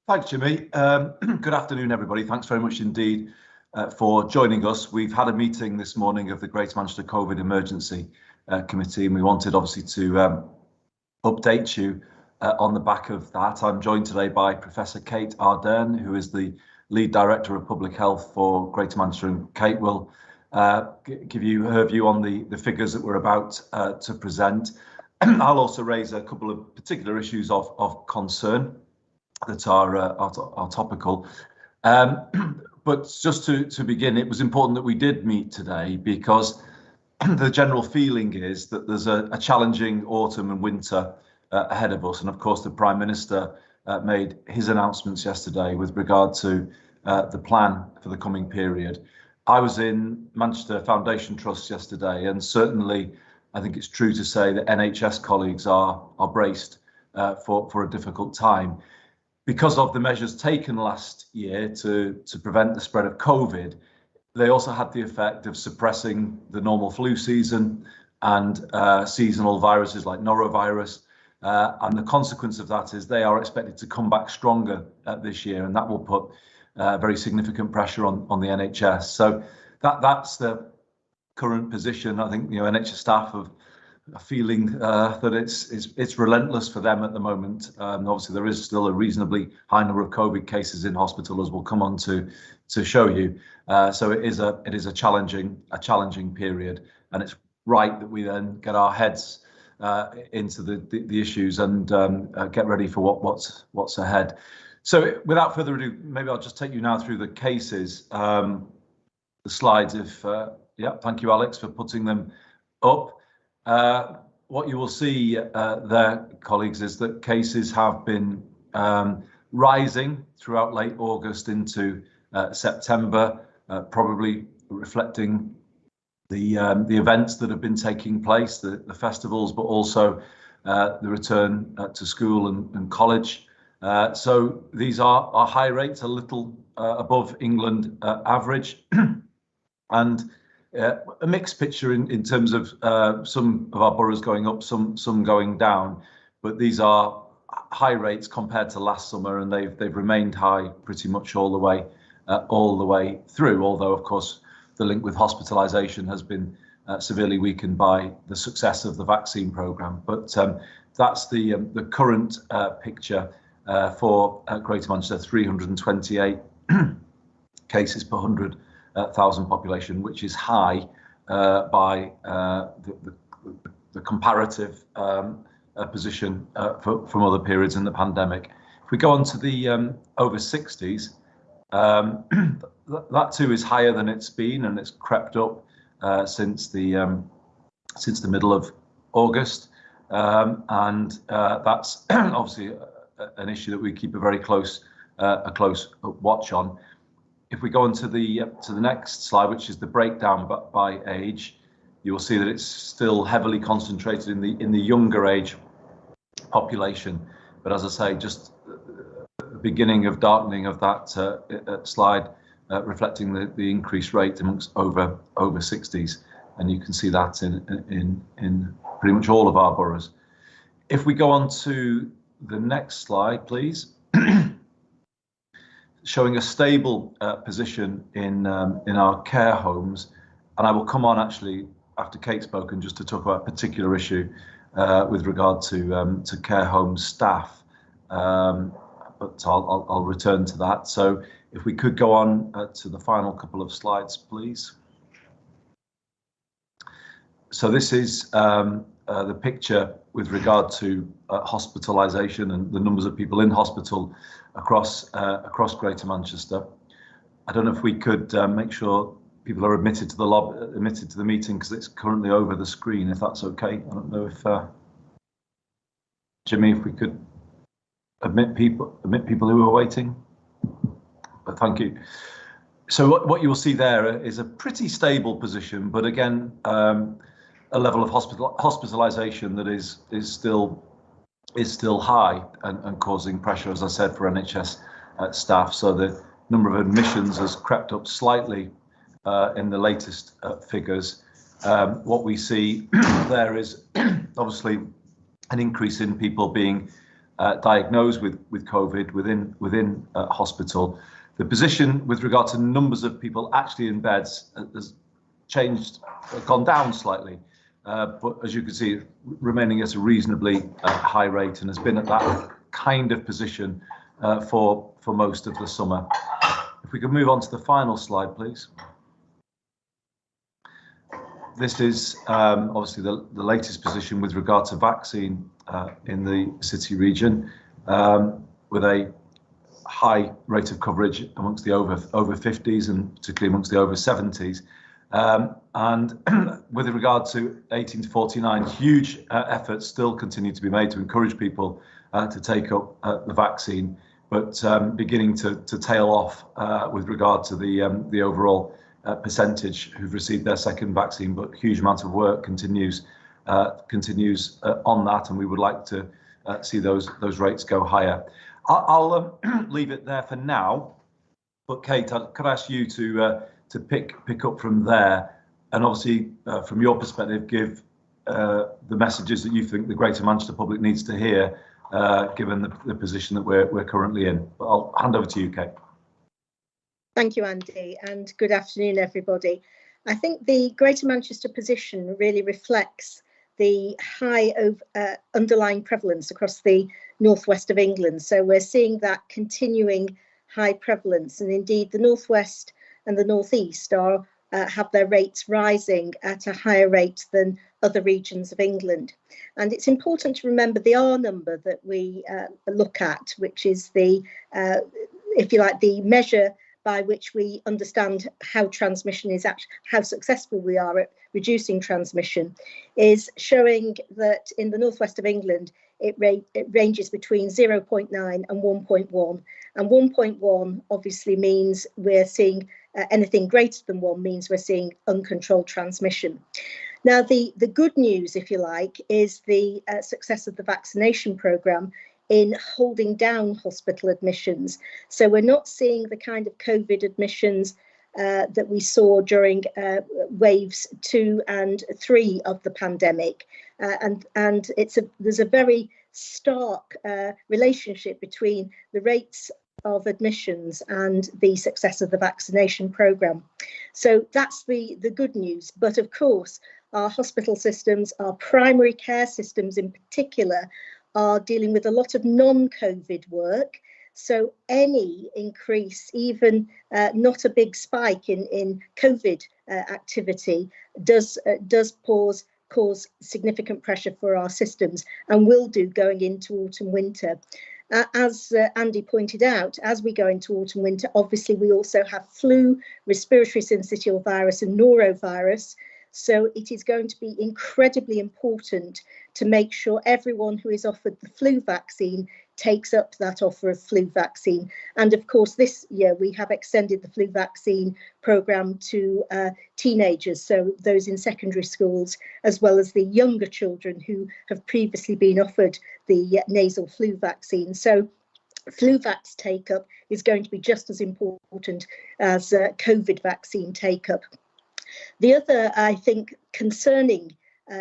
Thanks, Jimmy. Good afternoon, everybody. Thanks very much indeed for joining us. We've had a meeting this morning of the Greater Manchester COVID Emergency Committee, and we wanted obviously to update you on the back of that. I'm joined today by Professor Kate Ardern, who is the Lead Director of Public Health for Greater Manchester, and Kate will give you her view on the figures that we're about to present. I'll also raise a couple of particular issues of concern that are topical. But just to begin, it was important that we did meet today because the general feeling is that there's a challenging autumn and winter ahead of us. And of course, the Prime Minister made his announcements yesterday with regard to the plan for the coming period. I was in Manchester Foundation Trust yesterday, and certainly I think it's true to say that NHS colleagues are braced for a difficult time. Because of the measures taken last year to prevent the spread of COVID, they also had the effect of suppressing the normal flu season and seasonal viruses like norovirus. And the consequence of that is they are expected to come back stronger this year, and that will put very significant pressure on the NHS. So that's the current position. I think NHS staff have a feeling that it's relentless for them at the moment. Obviously, there is still a reasonably high number of COVID cases in hospital, as we'll come on to show you. So it is a challenging period, and it's right that we then get our heads into the issues and get ready for what's ahead. So without further ado, maybe I'll just take you now through the cases. The slides, thank you, Alex, for putting them up. What you will see there, colleagues, is that cases have been rising throughout late August into September, probably reflecting the events that have been taking place, the festivals, but also the return to school and college. So these are high rates, a little above England average, and a mixed picture in terms of some of our boroughs going up, some going down, but these are high rates compared to last summer, and they've remained high pretty much all the way through. Although, of course, the link with hospitalisation has been severely weakened by the success of the vaccine programme. But that's the current picture for Greater Manchester: 328 cases per 100,000 population, which is high by the comparative position from other periods in the pandemic. If we go on to the over 60s, that too is higher than it's been, and it's crept up since the middle of August, and that's obviously an issue that we keep a very close watch on. If we go on to the next slide, which is the breakdown by age, you will see that it's still heavily concentrated in the younger age population. But as I say, just the beginning of darkening of that slide, reflecting the increased rate amongst over 60s, and you can see that in pretty much all of our boroughs. If we go on to the next slide, please. Showing a stable position in our care homes, and I will come on actually after Kate's spoken just to talk about a particular issue with regard to care home staff, but I'll return to that. So if we could go on to the final couple of slides, please. So this is the picture with regard to hospitalisation and the numbers of people in hospital across Greater Manchester. I don't know if we could make sure people are admitted to the meeting, because it's currently over the screen, if that's okay. I don't know if Jimmy, if we could admit people who are waiting. But thank you. So what you will see there is a pretty stable position, but again, a level of hospitalisation that is still high and causing pressure, as I said, for NHS staff. So the number of admissions has crept up slightly in the latest figures. What we see there is obviously an increase in people being diagnosed with COVID within hospital. The position with regard to numbers of people actually in beds has changed, gone down slightly, but as you can see, remaining at a reasonably high rate, and has been at that kind of position for most of the summer. If we could move on to the final slide, please. This is obviously the latest position with regard to vaccine in the city region, with a high rate of coverage amongst the over 50s and particularly amongst the over 70s. And with regard to 18 to 49, huge efforts still continue to be made to encourage people to take up the vaccine, but beginning to tail off with regard to the overall percentage who've received their second vaccine. But a huge amount of work continues on that, and we would like to see those rates go higher. I'll leave it there for now, but Kate, could I ask you to pick up from there, and obviously from your perspective, give the messages that you think the Greater Manchester public needs to hear, given the position that we're currently in. But I'll hand over to you, Kate. Thank you, Andy, and good afternoon, everybody. I think the Greater Manchester position really reflects the high underlying prevalence across the northwest of England. So we're seeing that continuing high prevalence, and indeed the northwest and the northeast have their rates rising at a higher rate than other regions of England. And it's important to remember the R number that we look at, which is the, if you like, the measure by which we understand how transmission is actually, how successful we are at reducing transmission, is showing that in the northwest of England, it ranges between 0.9 and 1.1. And 1.1 obviously means we're seeing anything greater than 1 means we're seeing uncontrolled transmission. Now, the good news, if you like, is the success of the vaccination programme in holding down hospital admissions. So we're not seeing the kind of COVID admissions that we saw during waves 2 and 3 of the pandemic. And there's a very stark relationship between the rates of admissions and the success of the vaccination programme. So that's the good news. But of course, our hospital systems, our primary care systems in particular, are dealing with a lot of non-COVID work. So any increase, even not a big spike in COVID activity, does cause significant pressure for our systems, and will do going into autumn winter. As Andy pointed out, as we go into autumn winter, obviously we also have flu, respiratory syncytial virus and norovirus. So it is going to be incredibly important to make sure everyone who is offered the flu vaccine takes up that offer of flu vaccine. And of course, this year we have extended the flu vaccine programme to teenagers, so those in secondary schools, as well as the younger children who have previously been offered the nasal flu vaccine. So flu vax take-up is going to be just as important as COVID vaccine take-up. The other, I think, concerning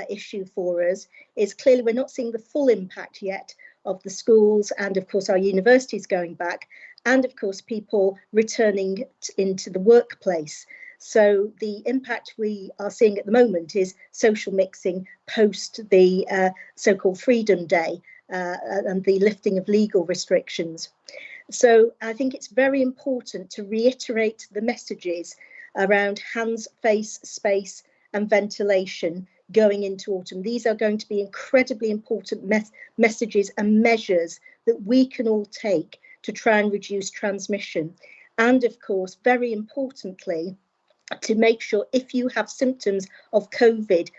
issue for us is clearly we're not seeing the full impact yet of the schools and, of course, our universities going back, and, of course, people returning into the workplace. So the impact we are seeing at the moment is social mixing post the so-called Freedom Day and the lifting of legal restrictions. So I think it's very important to reiterate the messages around hands, face, space and ventilation going into autumn. These are going to be incredibly important messages and measures that we can all take to try and reduce transmission. And of course, very importantly, to make sure if you have symptoms of COVID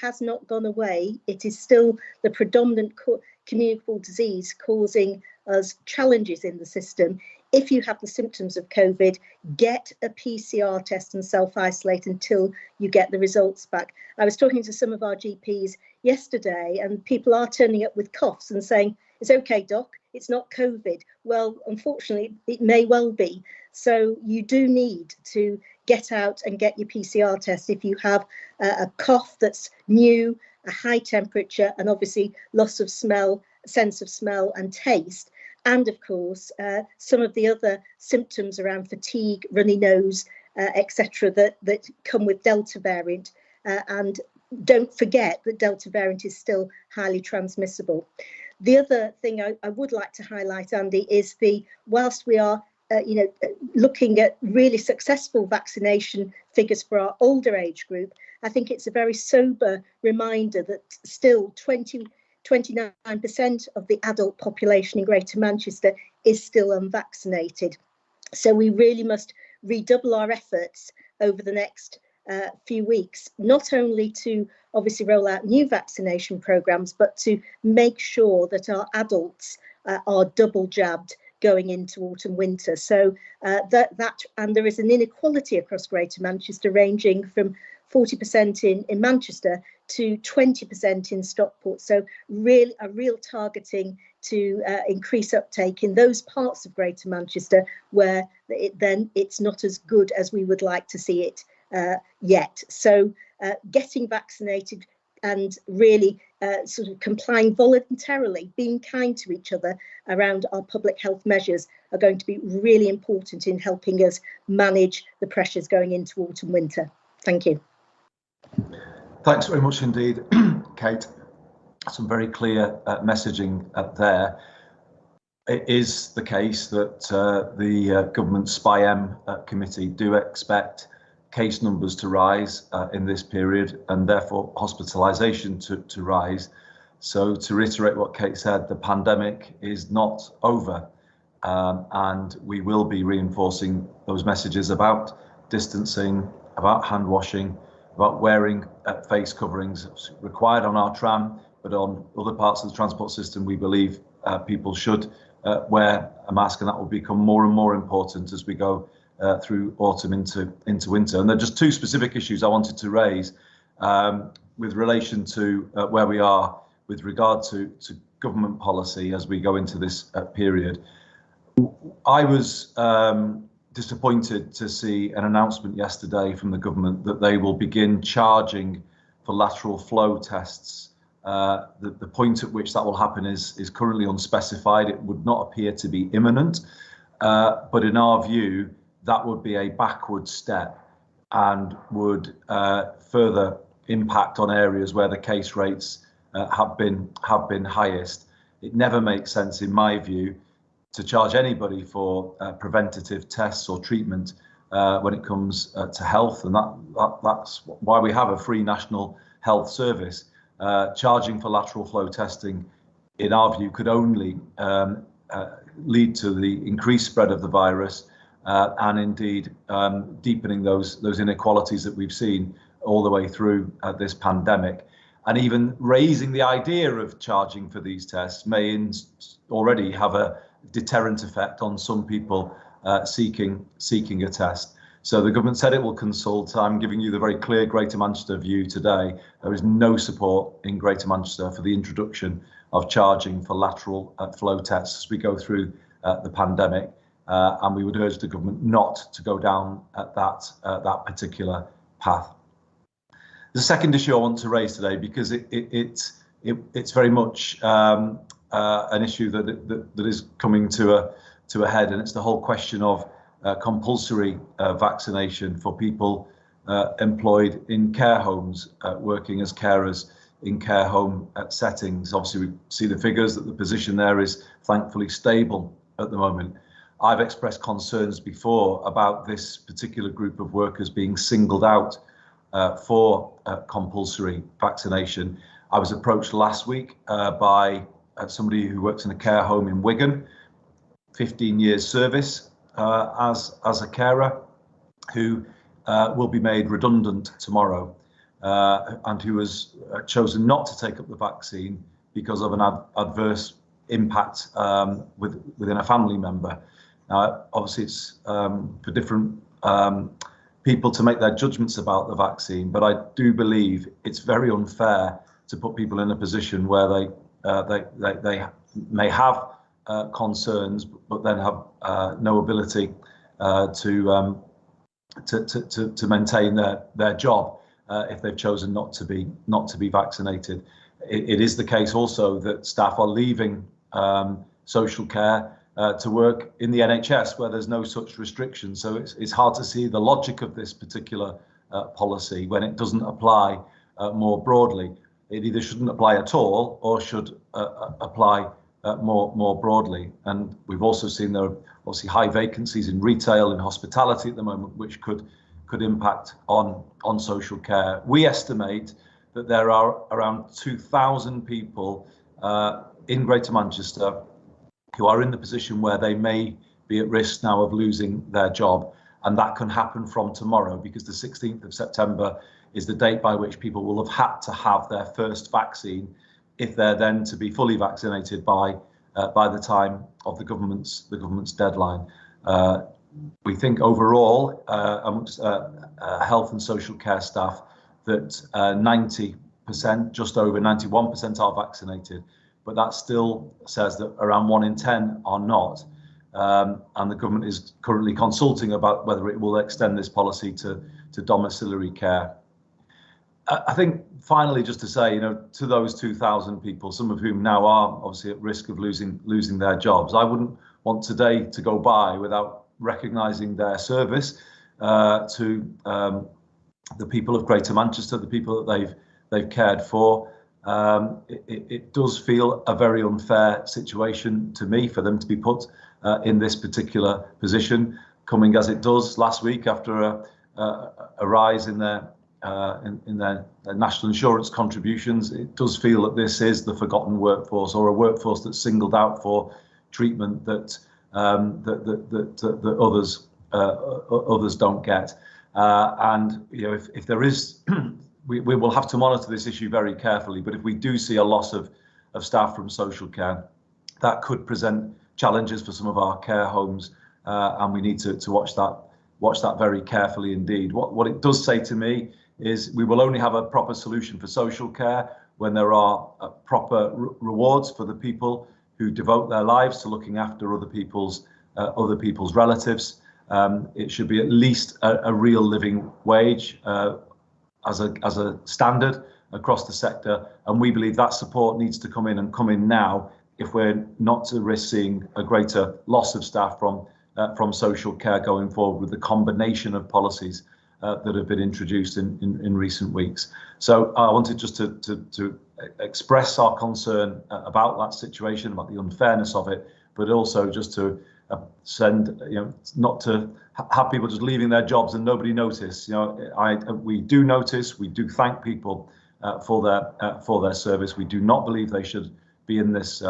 has not gone away. It is still the predominant communicable disease causing us challenges in the system. If you have the symptoms of COVID, get a PCR test and self-isolate until you get the results back. I was talking to some of our GPs yesterday, and people are turning up with coughs and saying, "It's okay, doc, it's not COVID." Well, unfortunately, it may well be. So you do need to get out and get your PCR test if you have a cough that's new, a high temperature, and obviously loss of smell sense of smell and taste, and of course some of the other symptoms around fatigue, runny nose, etc., that come with Delta variant. And don't forget that Delta variant is still highly transmissible. The other thing I would like to highlight, Andy, is whilst we are looking at really successful vaccination figures for our older age group, I think it's a very sober reminder that still 29% of the adult population in Greater Manchester is still unvaccinated. So we really must redouble our efforts over the next few weeks, not only to obviously roll out new vaccination programmes, but to make sure that our adults are double jabbed going into autumn winter. So and there is an inequality across Greater Manchester ranging from 40% in Manchester to 20% in Stockport. So really a real targeting to increase uptake in those parts of Greater Manchester where it's not as good as we would like to see it yet. So getting vaccinated and really sort of complying voluntarily, being kind to each other around our public health measures are going to be really important in helping us manage the pressures going into autumn winter. Thank you. Thanks very much indeed, Kate. Some very clear messaging there. It is the case that the government SPI-M committee do expect case numbers to rise in this period, and therefore hospitalisation to rise. So to reiterate what Kate said, the pandemic is not over, and we will be reinforcing those messages about distancing, about hand washing, about wearing face coverings required on our tram, but on other parts of the transport system we believe people should wear a mask, and that will become more and more important as we go through autumn into winter. And there are just two specific issues I wanted to raise with relation to where we are with regard to government policy as we go into this period. I was disappointed to see an announcement yesterday from the government that they will begin charging for lateral flow tests. The point at which that will happen is currently unspecified. It would not appear to be imminent, but in our view, that would be a backward step and would further impact on areas where the case rates have been highest. It never makes sense, in my view, to charge anybody for preventative tests or treatment when it comes to health, and that's why we have a free national health service. Charging for lateral flow testing, in our view, could only lead to the increased spread of the virus and indeed deepening those inequalities that we've seen all the way through this pandemic. And even raising the idea of charging for these tests may already have a deterrent effect on some people seeking a test. So the government said it will consult. I'm giving you the very clear Greater Manchester view today. There is no support in Greater Manchester for the introduction of charging for lateral flow tests as we go through the pandemic, and we would urge the government not to go down that particular path. The second issue I want to raise today, because it's very much an issue that is coming to a head, and it's the whole question of compulsory vaccination for people employed in care homes, working as carers in care home settings. Obviously, we see the figures that the position there is thankfully stable at the moment. I've expressed concerns before about this particular group of workers being singled out for compulsory vaccination. I was approached last week by somebody who works in a care home in Wigan, 15 years service as a carer, who will be made redundant tomorrow, and who has chosen not to take up the vaccine because of an adverse impact within a family member. Now, obviously, it's for different people to make their judgments about the vaccine, but I do believe it's very unfair to put people in a position where they may have concerns, but then have no ability to maintain their job if they've chosen not to be vaccinated. it is the case also that staff are leaving social care to work in the NHS where there's no such restriction. So it's hard to see the logic of this particular policy when it doesn't apply more broadly. It either shouldn't apply at all or should apply more broadly. And we've also seen there are obviously high vacancies in retail and hospitality at the moment, which could impact on social care. We estimate that there are around 2,000 people in Greater Manchester who are in the position where they may be at risk now of losing their job. And that can happen from tomorrow, because the 16th of September is the date by which people will have had to have their first vaccine if they're then to be fully vaccinated by the time of the government's deadline. We think overall amongst health and social care staff that 90%, just over 91% are vaccinated, but that still says that around 1 in 10 are not. And the government is currently consulting about whether it will extend this policy to domiciliary care. I think finally, just to say, to those 2,000 people, some of whom now are obviously at risk of losing their jobs, I wouldn't want today to go by without recognising their service to the people of Greater Manchester, the people that they've cared for. It does feel a very unfair situation to me for them to be put in this particular position, coming as it does last week after a rise in their national insurance contributions. It does feel that this is the forgotten workforce, or a workforce that's singled out for treatment that others don't get. And if there is, we will have to monitor this issue very carefully. But if we do see a loss of staff from social care, that could present challenges for some of our care homes, and we need to watch that very carefully indeed. What it does say to me is we will only have a proper solution for social care when there are proper rewards for the people who devote their lives to looking after other people's relatives. It should be at least a real living wage as a standard across the sector, and we believe that support needs to come in now if we're not to risk seeing a greater loss of staff from social care going forward with the combination of policies that have been introduced in recent weeks. So I wanted just to express our concern about that situation, about the unfairness of it, but also just to send, not to have people just leaving their jobs and nobody notice. We do notice, we do thank people for their service. We do not believe they should be in this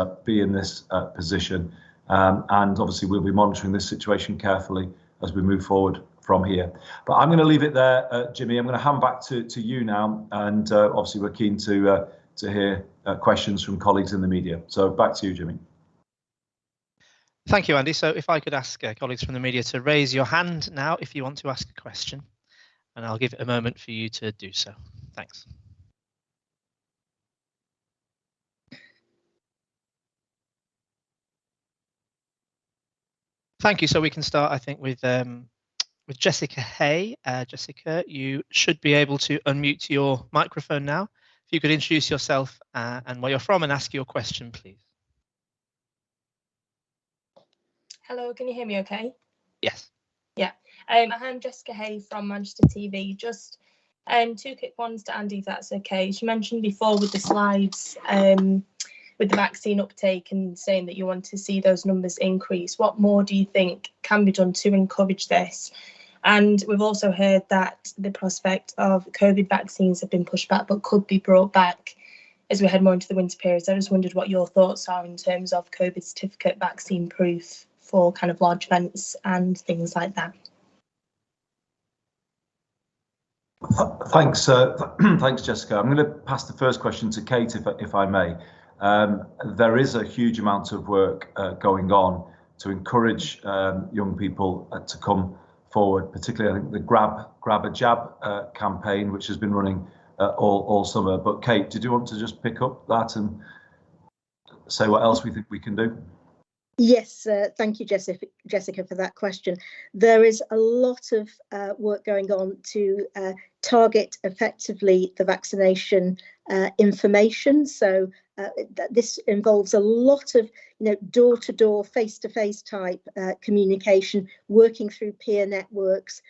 position, and obviously we'll be monitoring this situation carefully as we move forward from here. But I'm going to leave it there, Jimmy. I'm going to hand back to you now, and obviously we're keen to hear questions from colleagues in the media. So back to you, Jimmy. Thank you, Andy. So if I could ask colleagues from the media to raise your hand now if you want to ask a question, and I'll give it a moment for you to do so. Thanks. Thank you. So we can start, I think, with Jessica Hay. Jessica, you should be able to unmute your microphone now. If you could introduce yourself and where you're from and ask your question, please. Hello, can you hear me okay? Yes. Yeah, I'm Jessica Hay from Manchester TV. Just two quick ones to Andy, if that's okay. She mentioned before with the slides with the vaccine uptake and saying that you want to see those numbers increase. What more do you think can be done to encourage this? And we've also heard that the prospect of COVID vaccines have been pushed back but could be brought back as we head more into the winter period. So I just wondered what your thoughts are in terms of COVID certificate vaccine proof for kind of large events and things like that. Thanks, thanks, Jessica. I'm going to pass the first question to Kate, if I may. There is a huge amount of work going on to encourage young people to come forward, particularly I think the Grab a Jab campaign, which has been running all summer. But Kate, did you want to just pick up that and say what else we think we can do? Yes, thank you, Jessica, for that question. There is a lot of work going on to target effectively the vaccination information. So this involves a lot of door-to-door, face-to-face type communication, working through peer networks,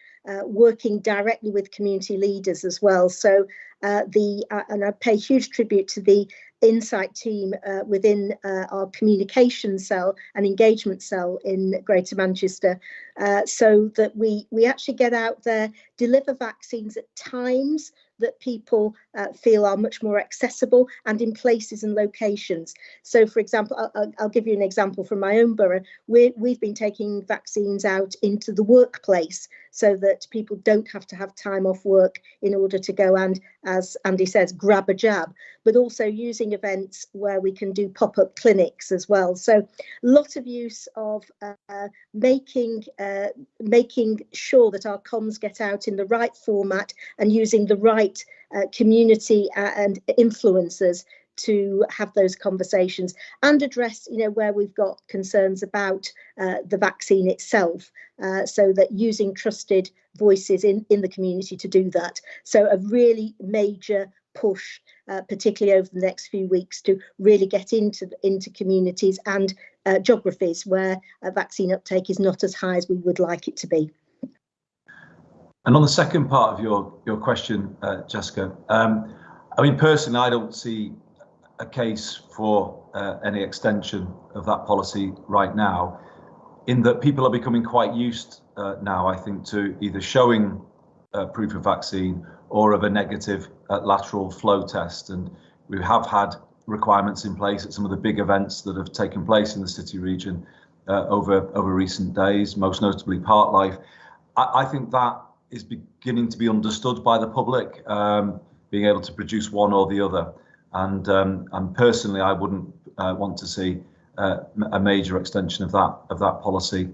working directly with community leaders as well. So and I pay huge tribute to the insight team within our communication cell and engagement cell in Greater Manchester, so that we actually get out there, deliver vaccines at times that people feel are much more accessible and in places and locations. So, for example, I'll give you an example from my own borough. We've been taking vaccines out into the workplace so that people don't have to have time off work in order to go and, as Andy says, grab a jab, but also using events where we can do pop-up clinics as well. So a lot of use of making sure that our comms get out in the right format and using the right community and influencers to have those conversations and address, where we've got concerns about the vaccine itself, so that using trusted voices in the community to do that. So a really major push, particularly over the next few weeks, to really get into communities and geographies where vaccine uptake is not as high as we would like it to be. And on the second part of your question, Jessica, I mean, personally, I don't see a case for any extension of that policy right now, in that people are becoming quite used now, I think, to either showing proof of vaccine or of a negative lateral flow test. And we have had requirements in place at some of the big events that have taken place in the city region over recent days, most notably Park Life. I think that is beginning to be understood by the public, being able to produce one or the other. And personally, I wouldn't want to see a major extension of that policy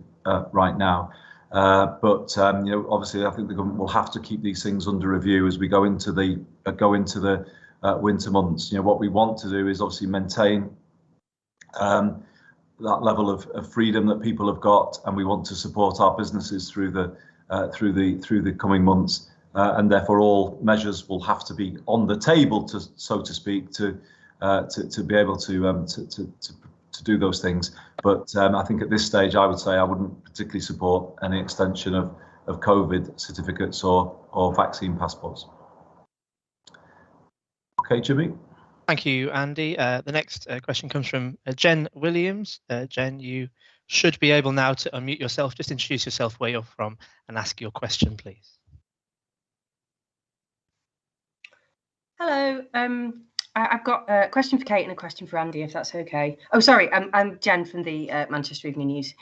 right now. But obviously, I think the government will have to keep these things under review as we go into the winter months. What we want to do is obviously maintain that level of freedom that people have got, and we want to support our businesses through the coming months. And therefore, all measures will have to be on the table, so to speak, to be able to do those things. But I think at this stage, I would say I wouldn't particularly support any extension of COVID certificates or vaccine passports. Okay, Jimmy. Thank you, Andy. The next question comes from Jen Williams. Jen, you should be able now to unmute yourself. Just introduce yourself, where you're from, and ask your question, please. Hello. I've got a question for Kate and a question for Andy, if that's okay. Oh, sorry. I'm Jen from the Manchester Evening News.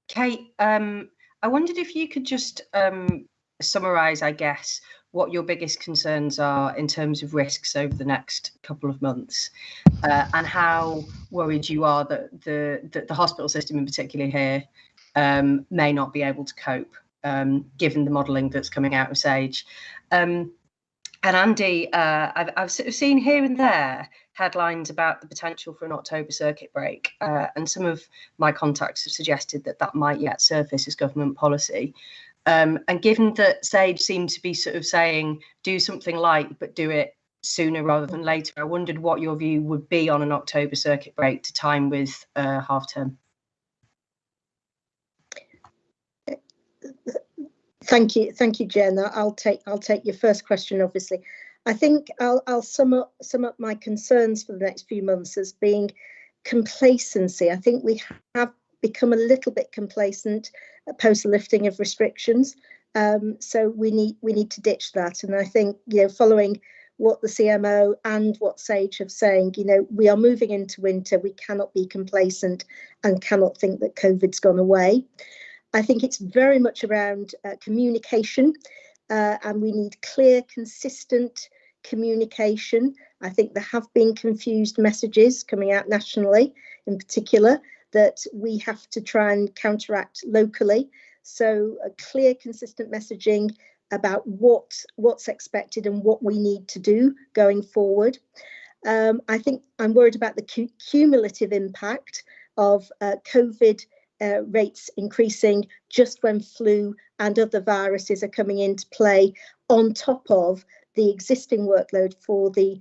Kate, I wondered if you could just summarise, I guess, what your biggest concerns are in terms of risks over the next couple of months, and how worried you are that the hospital system in particular here may not be able to cope, given the modelling that's coming out of SAGE. And Andy, I've sort of seen here and there headlines about the potential for an October circuit break, and some of my contacts have suggested that might yet surface as government policy. And given that SAGE seemed to be sort of saying, do something light, but do it sooner rather than later, I wondered what your view would be on an October circuit break to time with half term. Thank you, Jen. I'll take your first question. Obviously, I think I'll sum up my concerns for the next few months as being complacency. I think we have become a little bit complacent post lifting of restrictions, so we need to ditch that. And I think, following what the CMO and what SAGE have saying, we are moving into winter. We cannot be complacent and cannot think that COVID's gone away. I think it's very much around communication, and we need clear, consistent communication. I think there have been confused messages coming out nationally, in particular, that we have to try and counteract locally. So a clear, consistent messaging about what's expected and what we need to do going forward. I think I'm worried about the cumulative impact of COVID rates increasing just when flu and other viruses are coming into play on top of the existing workload for the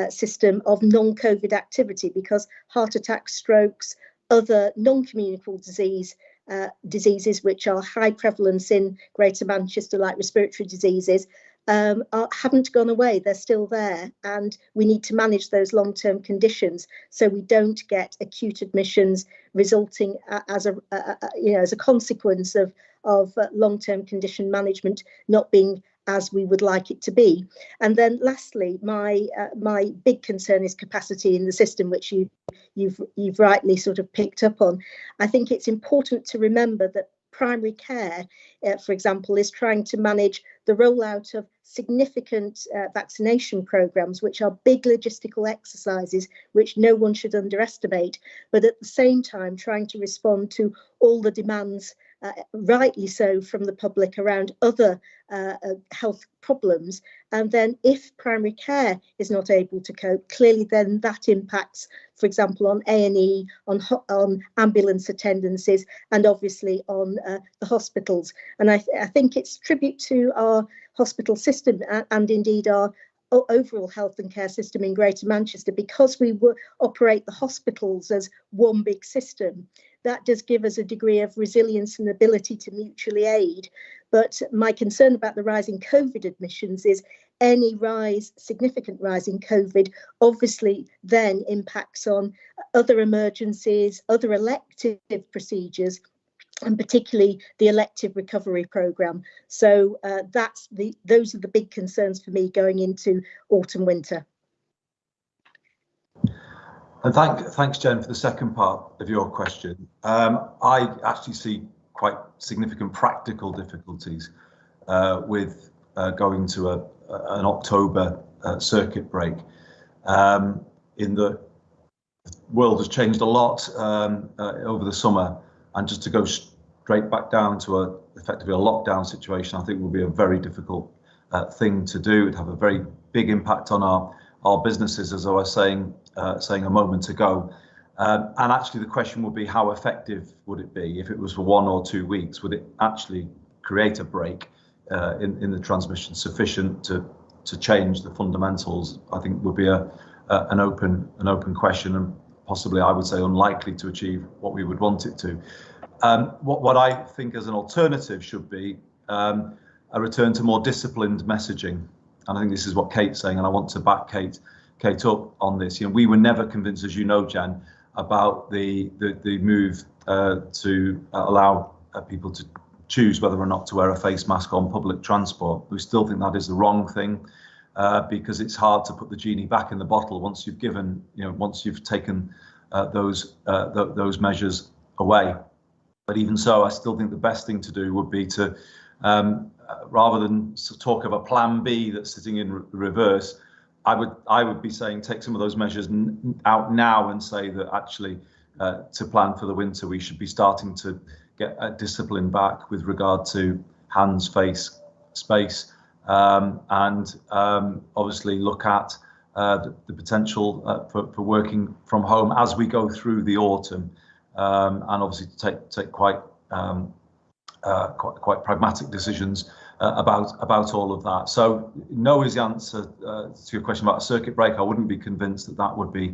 system of non-COVID activity, because heart attacks, strokes, other non-communicable diseases which are high prevalence in Greater Manchester, like respiratory diseases, haven't gone away. They're still there, and we need to manage those long-term conditions so we don't get acute admissions resulting as a consequence of long-term condition management not being as we would like it to be. And then lastly, my big concern is capacity in the system, which you've rightly sort of picked up on. I think it's important to remember that primary care, for example, is trying to manage the rollout of significant vaccination programs, which are big logistical exercises which no one should underestimate, but at the same time trying to respond to all the demands, rightly so, from the public around other health problems. And then if primary care is not able to cope, clearly then that impacts, for example, on A&E, on ambulance attendances, and obviously on the hospitals. And I think it's tribute to our hospital system and indeed our overall health and care system in Greater Manchester, because we operate the hospitals as one big system. That does give us a degree of resilience and ability to mutually aid. But my concern about the rise in COVID admissions is any significant rise in COVID obviously then impacts on other emergencies, other elective procedures, and particularly the elective recovery programme. So those are the big concerns for me going into autumn winter. And thanks, Jen, for the second part of your question. I actually see quite significant practical difficulties with going to an October circuit break. In the world has changed a lot over the summer, and just to go straight back down to effectively a lockdown situation, I think will be a very difficult thing to do. It'd have a very big impact on our businesses, as I was saying a moment ago. And actually the question would be, how effective would it be if it was for 1 or 2 weeks? Would it actually create a break in the transmission sufficient to change the fundamentals? I think would be an open question, and possibly I would say unlikely to achieve what we would want it to. What I think as an alternative should be a return to more disciplined messaging. And I think this is what Kate's saying, and I want to back Kate up on this. You know, we were never convinced, as you know, Jen, about the move to allow people to choose whether or not to wear a face mask on public transport. We still think that is the wrong thing, because it's hard to put the genie back in the bottle once you've taken those measures away. But even so, I still think the best thing to do would be to, rather than talk of a plan B that's sitting in reverse, I would be saying take some of those measures out now and say that actually to plan for the winter, we should be starting to get a discipline back with regard to hands, face, space, and obviously look at the potential for working from home as we go through the autumn, and obviously to take quite pragmatic decisions about all of that. So no is the answer to your question about a circuit break. I wouldn't be convinced that would be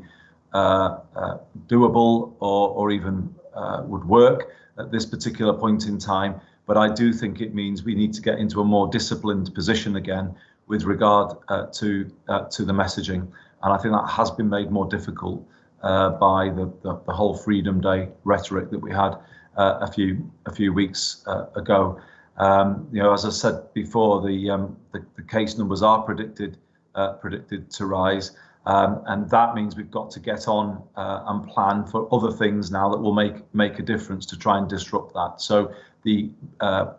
doable or even would work at this particular point in time. But I do think it means we need to get into a more disciplined position again with regard to the messaging. And I think that has been made more difficult by the whole Freedom Day rhetoric that we had a few weeks ago. As I said before, the case numbers are predicted to rise, and that means we've got to get on and plan for other things now that will make a difference to try and disrupt that. So the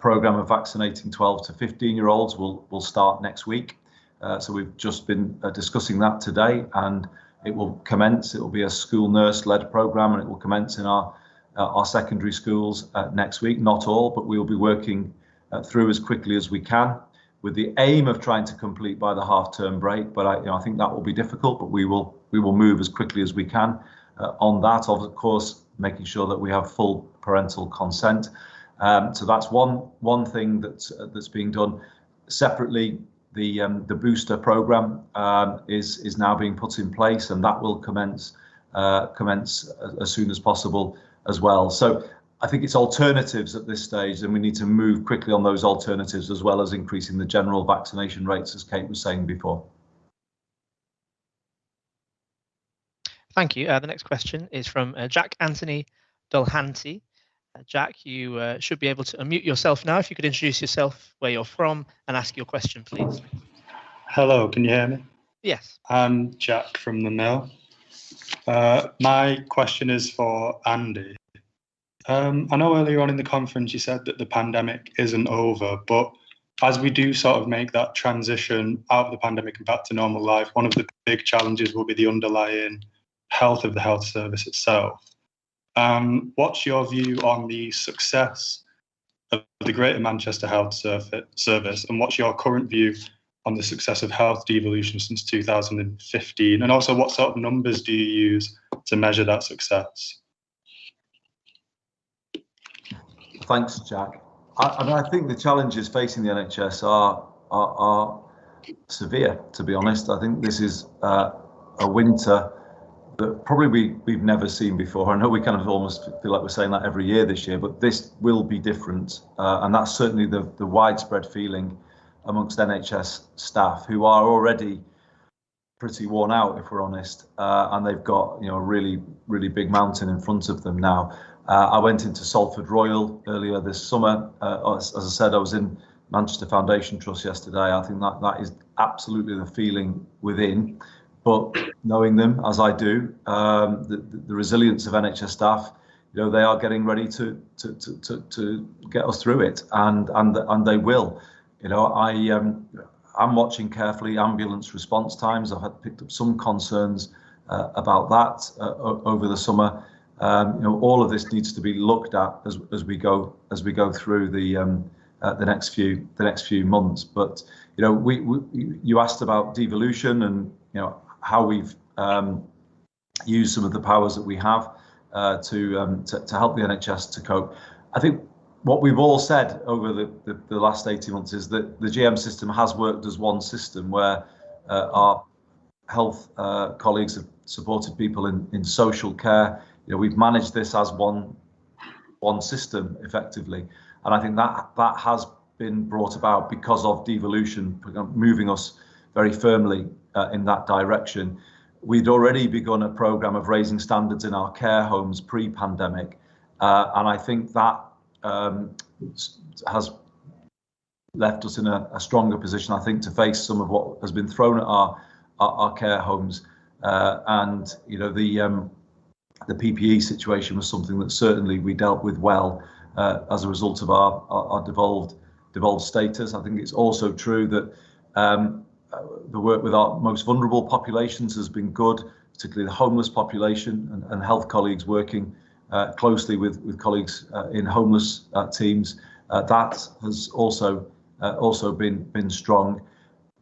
programme of vaccinating 12 to 15-year-olds will start next week. So we've just been discussing that today, and it will commence. It will be a school nurse-led programme, and it will commence in our secondary schools next week. Not all, but we will be working through as quickly as we can, with the aim of trying to complete by the half-term break. But I think that will be difficult, but we will move as quickly as we can on that. Of course, making sure that we have full parental consent. So that's one thing that's being done. Separately, the booster programme is now being put in place, and that will commence as soon as possible as well. So I think it's alternatives at this stage, and we need to move quickly on those alternatives, as well as increasing the general vaccination rates, as Kate was saying before. Thank you. The next question is from Jack Anthony Dulhanty. Jack, you should be able to unmute yourself now. If you could introduce yourself, where you're from, and ask your question, please. Hello, can you hear me? Yes. I'm Jack from the Mill. My question is for Andy. I know earlier on in the conference you said that the pandemic isn't over, but as we do sort of make that transition out of the pandemic and back to normal life, one of the big challenges will be the underlying health of the health service itself. What's your view on the success of the Greater Manchester Health Service, and what's your current view on the success of health devolution since 2015? And also, what sort of numbers do you use to measure that success? Thanks, Jack. I mean, I think the challenges facing the NHS are severe, to be honest. I think this is a winter that probably we've never seen before. I know we kind of almost feel like we're saying that every year this year, but this will be different. And that's certainly the widespread feeling amongst NHS staff, who are already pretty worn out, if we're honest. And they've got, a really, really big mountain in front of them now. I went into Salford Royal earlier this summer. As I said, I was in Manchester Foundation Trust yesterday. I think that is absolutely the feeling within. But knowing them as I do, the resilience of NHS staff, they are getting ready to get us through it, and they will. I'm watching carefully ambulance response times. I've picked up some concerns about that over the summer. All of this needs to be looked at as we go through the next few months. But you asked about devolution and how we've used some of the powers that we have to help the NHS to cope. I think what we've all said over the last 18 months is that the GM system has worked as one system, where our health colleagues have supported people in social care. We've managed this as one system effectively, and I think that has been brought about because of devolution, moving us very firmly in that direction. We'd already begun a programme of raising standards in our care homes pre-pandemic, and I think that has left us in a stronger position, I think, to face some of what has been thrown at our care homes. And the PPE situation was something that certainly we dealt with well as a result of our devolved status. I think it's also true that the work with our most vulnerable populations has been good, particularly the homeless population, and health colleagues working closely with colleagues in homeless teams. That has also been strong.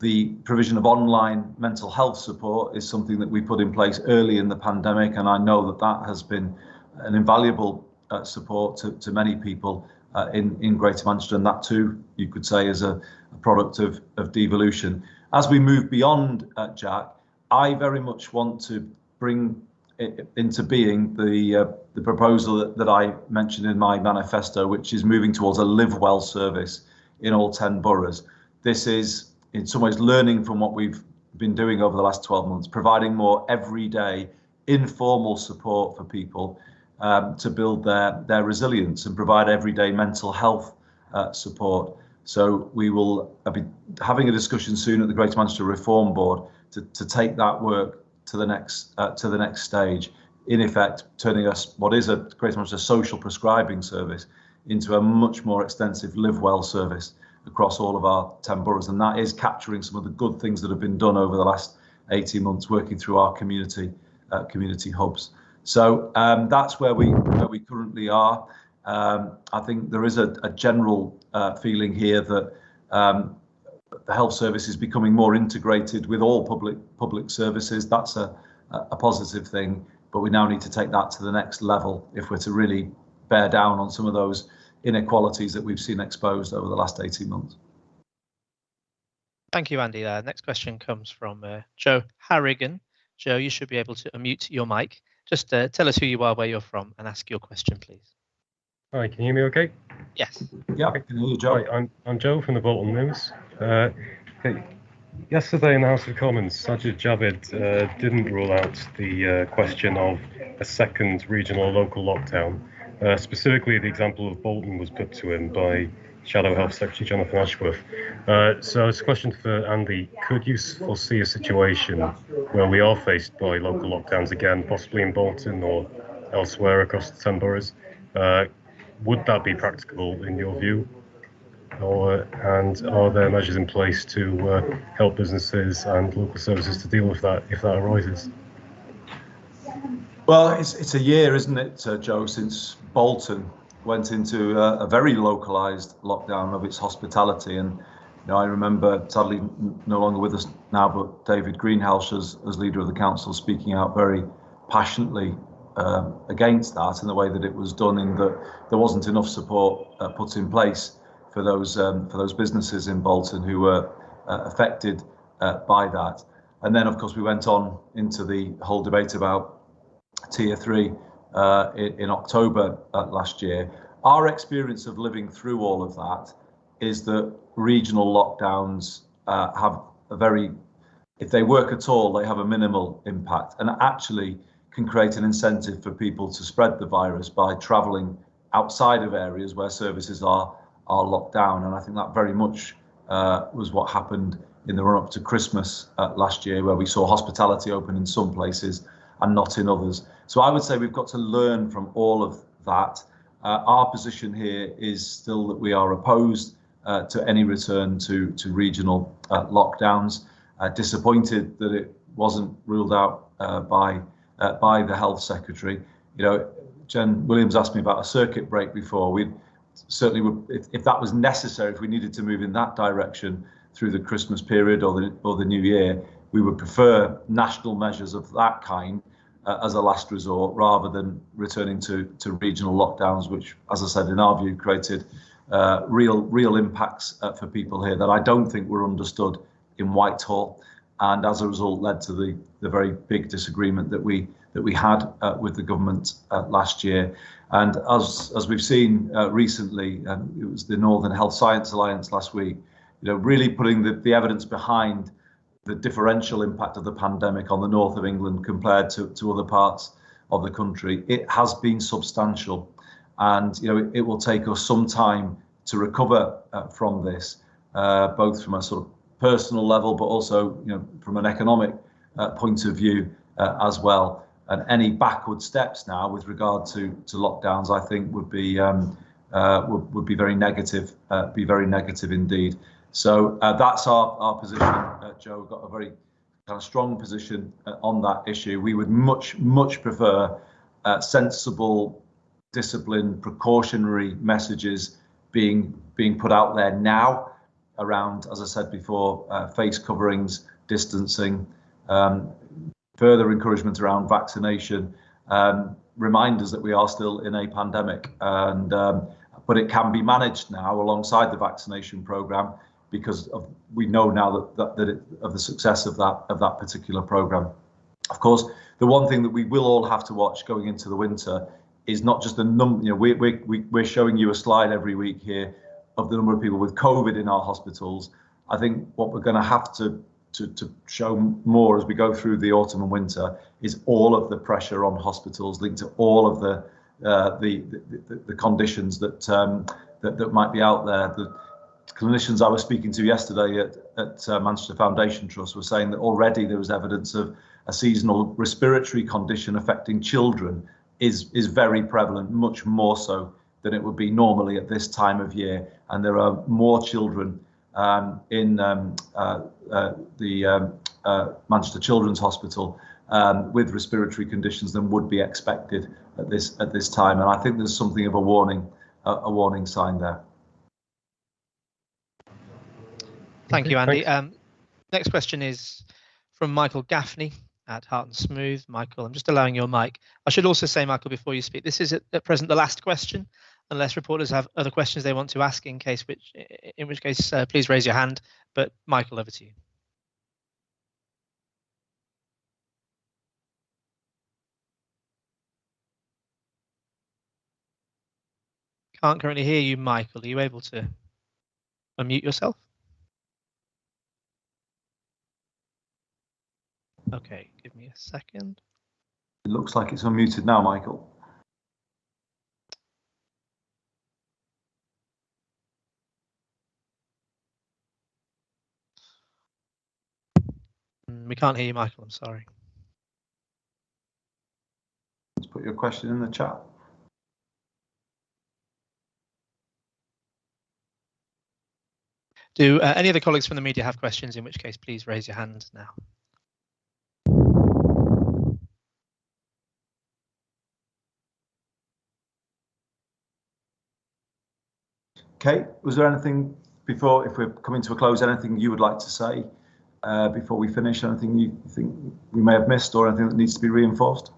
The provision of online mental health support is something that we put in place early in the pandemic, and I know that has been an invaluable support to many people in Greater Manchester, and that too, you could say, is a product of devolution. As we move beyond Jack, I very much want to bring into being the proposal that I mentioned in my manifesto, which is moving towards a live well service in all 10 boroughs. This is in some ways learning from what we've been doing over the last 12 months, providing more everyday informal support for people to build their resilience and provide everyday mental health support. So we will be having a discussion soon at the Greater Manchester Reform Board to take that work to the next stage, in effect turning us, what is a Greater Manchester social prescribing service, into a much more extensive live well service across all of our 10 boroughs. And that is capturing some of the good things that have been done over the last 18 months, working through our community hubs. So that's where we currently are. I think there is a general feeling here that the health service is becoming more integrated with all public services. That's a positive thing, but we now need to take that to the next level if we're to really bear down on some of those inequalities that we've seen exposed over the last 18 months. Thank you, Andy. Next question comes from Joe Harrigan. Joe, you should be able to unmute your mic. Just tell us who you are, where you're from, and ask your question, please. Hi, can you hear me okay? Yes. Yeah, I can hear you, Joe. Hi, I'm Joe from the Bolton News. Yesterday in the House of Commons, Sajid Javid didn't rule out the question of a second regional or local lockdown. Specifically, the example of Bolton was put to him by Shadow Health Secretary Jonathan Ashworth. So it's a question for Andy. Could you foresee a situation where we are faced by local lockdowns again, possibly in Bolton or elsewhere across the 10 boroughs? Would that be practicable in your view? And are there measures in place to help businesses and local services to deal with that if that arises? Well, it's a year, isn't it, Joe, since Bolton went into a very localised lockdown of its hospitality. And I remember, sadly no longer with us now, but David Greenhalgh as leader of the council speaking out very passionately against that, and the way that it was done, in that there wasn't enough support put in place for those businesses in Bolton who were affected by that. And then, of course, we went on into the whole debate about Tier 3 in October last year. Our experience of living through all of that is that regional lockdowns have a very, if they work at all, they have a minimal impact, and actually can create an incentive for people to spread the virus by travelling outside of areas where services are locked down. And I think that very much was what happened in the run-up to Christmas last year, where we saw hospitality open in some places and not in others. So I would say we've got to learn from all of that. Our position here is still that we are opposed to any return to regional lockdowns. Disappointed that it wasn't ruled out by the Health Secretary. Jen Williams asked me about a circuit break before. We certainly would, if that was necessary, if we needed to move in that direction through the Christmas period or the New Year, we would prefer national measures of that kind as a last resort, rather than returning to regional lockdowns, which, as I said, in our view, created real impacts for people here that I don't think were understood in Whitehall, and as a result led to the very big disagreement that we had with the government last year. And as we've seen recently, it was the Northern Health Science Alliance last week, really putting the evidence behind the differential impact of the pandemic on the north of England compared to other parts of the country. It has been substantial, and it will take us some time to recover from this, both from a sort of personal level, but also from an economic point of view as well. And any backward steps now with regard to lockdowns, I think would be very negative, be very negative indeed. So that's our position, Joe. We've got a very kind of strong position on that issue. We would much prefer sensible, disciplined, precautionary messages being put out there now around, as I said before, face coverings, distancing, further encouragement around vaccination, reminders that we are still in a pandemic, and but it can be managed now alongside the vaccination programme, because we know now that of the success of that particular programme. Of course, the one thing that we will all have to watch going into the winter is not just the number. We're showing you a slide every week here of the number of people with COVID in our hospitals. I think what we're going to have to show more as we go through the autumn and winter is all of the pressure on hospitals linked to all of the conditions that might be out there. The clinicians I was speaking to yesterday at Manchester Foundation Trust were saying that already there was evidence of a seasonal respiratory condition affecting children is very prevalent, much more so than it would be normally at this time of year. And there are more children in the Manchester Children's Hospital with respiratory conditions than would be expected at this time. And I think there's something of a warning sign there. Thank you, Andy. Next question is from Michael Gaffney at Heart and Smooth. Michael, I'm just allowing your mic. I should also say, Michael, before you speak, this is at present the last question. unless reporters have other questions they want to ask, in which case, please raise your hand. But Michael, over to you. Can't currently hear you, Michael. Are you able to unmute yourself? Okay, give me a second. It looks like it's unmuted now, Michael. We can't hear you, Michael. I'm sorry. Let's put your question in the chat. Do any of the colleagues from the media have questions? In which case, please raise your hand now. Kate, was there anything before, if we're coming to a close, anything you would like to say before we finish? Anything you think we may have missed, or anything that needs to be reinforced?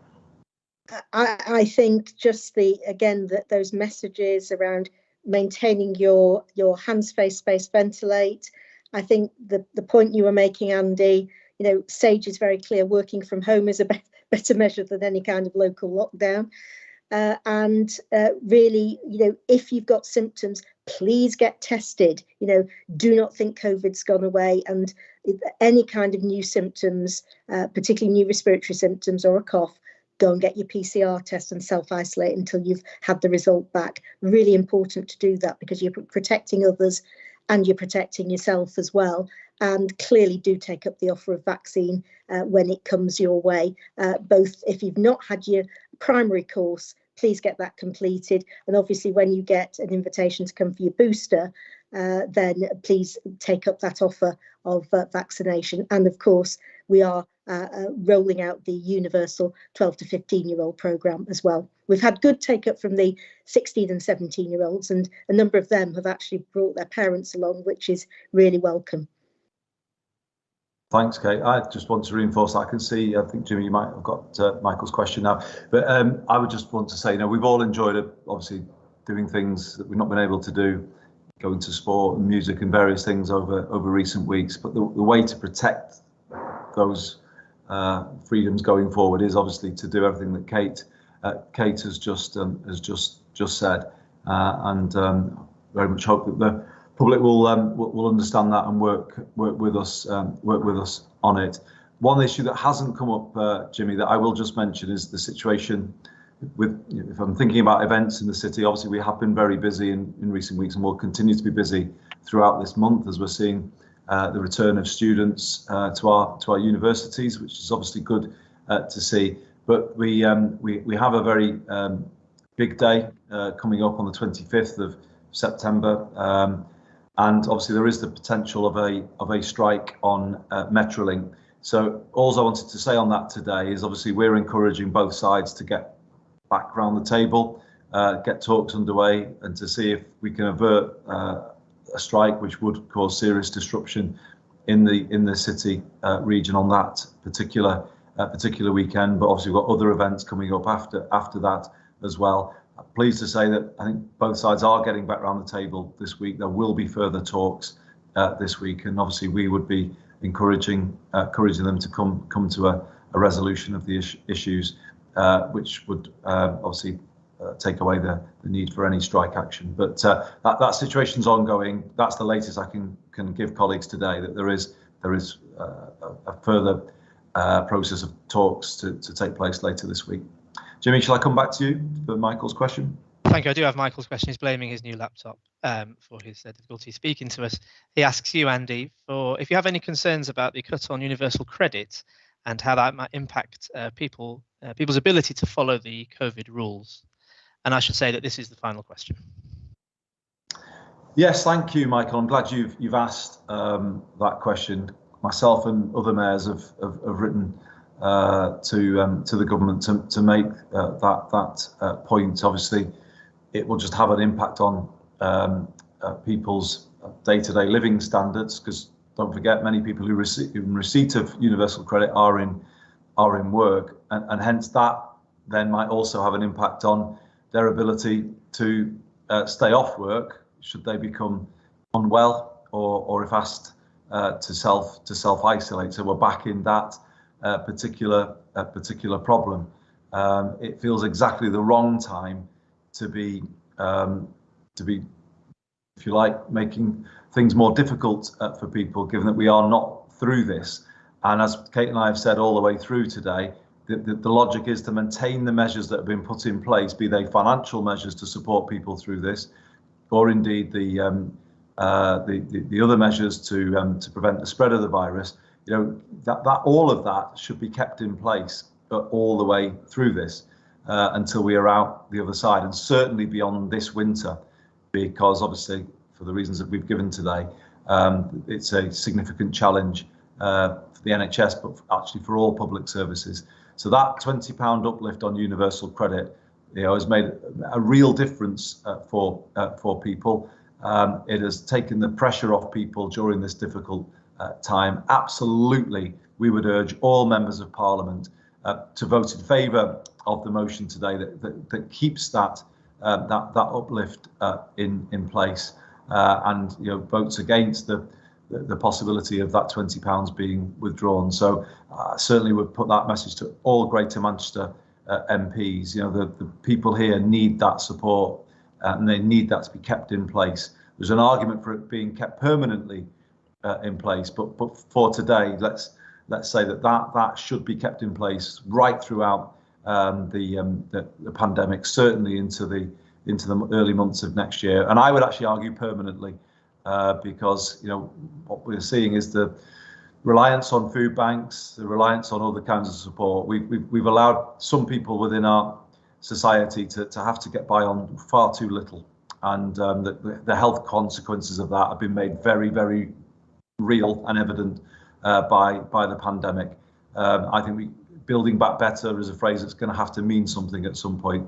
I think just those messages around maintaining your hands, face, space, ventilate. I think the point you were making, Andy, SAGE is very clear. Working from home is a better measure than any kind of local lockdown. Really, if you've got symptoms, please get tested. Do not think COVID's gone away, and any kind of new symptoms, particularly new respiratory symptoms or a cough, go and get your PCR test and self-isolate until you've had the result back. Really important to do that, because you're protecting others and you're protecting yourself as well. And clearly do take up the offer of vaccine when it comes your way. Both if you've not had your primary course, please get that completed. And obviously when you get an invitation to come for your booster, then please take up that offer of vaccination. And of course, we are rolling out the universal 12 to 15-year-old programme as well. We've had good take-up from the 16 and 17-year-olds, and a number of them have actually brought their parents along, which is really welcome. Thanks, Kate. I just want to reinforce that. I can see, I think, Jimmy, you might have got Michael's question now. But I would just want to say, we've all enjoyed it, obviously, doing things that we've not been able to do, going to sport and music and various things over recent weeks. But the way to protect those freedoms going forward is obviously to do everything that Kate has just said, and very much hope that the public will understand that and work with us on it. One issue that hasn't come up, Jimmy, that I will just mention is the situation with, if I'm thinking about events in the city. Obviously we have been very busy in recent weeks, and will continue to be busy throughout this month as we're seeing the return of students to our universities, which is obviously good to see. But we have a very big day coming up on the 25th of September, and obviously there is the potential of a strike on Metrolink. So all I wanted to say on that today is, obviously we're encouraging both sides to get back around the table, get talks underway, and to see if we can avert a strike which would cause serious disruption in the city region on that particular weekend. But obviously we've got other events coming up after that as well. I'm pleased to say that I think both sides are getting back around the table this week. There will be further talks this week, and obviously we would be encouraging them to come to a resolution of the issues, which would obviously take away the need for any strike action. But that situation's ongoing. That's the latest I can give colleagues today, that there is a further process of talks to take place later this week. Jimmy, shall I come back to you for Michael's question? Thank you. I do have Michael's question. He's blaming his new laptop for his difficulty speaking to us. He asks you, Andy, for if you have any concerns about the cut on universal credit and how that might impact people's ability to follow the COVID rules. And I should say that this is the final question. Yes, thank you, Michael. I'm glad you've asked that question. Myself and other mayors have written to the government to make that point. Obviously, it will just have an impact on people's day-to-day living standards, because don't forget, many people who in receipt of universal credit are in work, and hence that then might also have an impact on their ability to stay off work should they become unwell or if asked to self isolate. So we're back in that particular problem. It feels exactly the wrong time to be, if you like, making things more difficult for people, given that we are not through this. And as Kate and I have said all the way through today, the logic is to maintain the measures that have been put in place, be they financial measures to support people through this, or indeed the other measures to prevent the spread of the virus. You know, that all of that should be kept in place, but all the way through this until we are out the other side, and certainly beyond this winter, because obviously for the reasons that we've given today, it's a significant challenge for the NHS, but actually for all public services. So that £20 uplift on universal credit, you know, has made a real difference for people. It has taken the pressure off people during this difficult time. Absolutely, we would urge all members of Parliament to vote in favour of the motion today that keeps that uplift in place, and you know, votes against the possibility of that £20 being withdrawn. So certainly would put that message to all Greater Manchester MPs. You know, the people here need that support, and they need that to be kept in place. There's an argument for it being kept permanently in place, but for today, let's say that should be kept in place right throughout the pandemic, certainly into the early months of next year. And I would actually argue permanently, because you know what we're seeing is the reliance on food banks, the reliance on other kinds of support. We've allowed some people within our society to have to get by on far too little, and the health consequences of that have been made very, very real and evident by the pandemic. I think building back better is a phrase that's going to have to mean something at some point,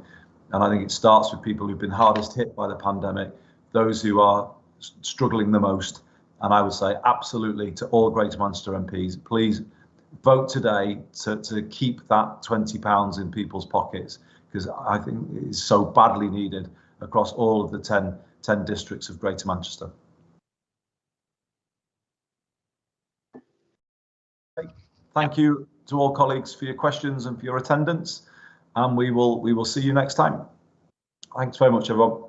and I think it starts with people who've been hardest hit by the pandemic, those who are struggling the most. And I would say absolutely to all Greater Manchester MPs, please vote today to keep that £20 in people's pockets, because I think it is so badly needed across all of the 10 districts of Greater Manchester. Thank you to all colleagues for your questions and for your attendance, and we will see you next time. Thanks very much, everyone.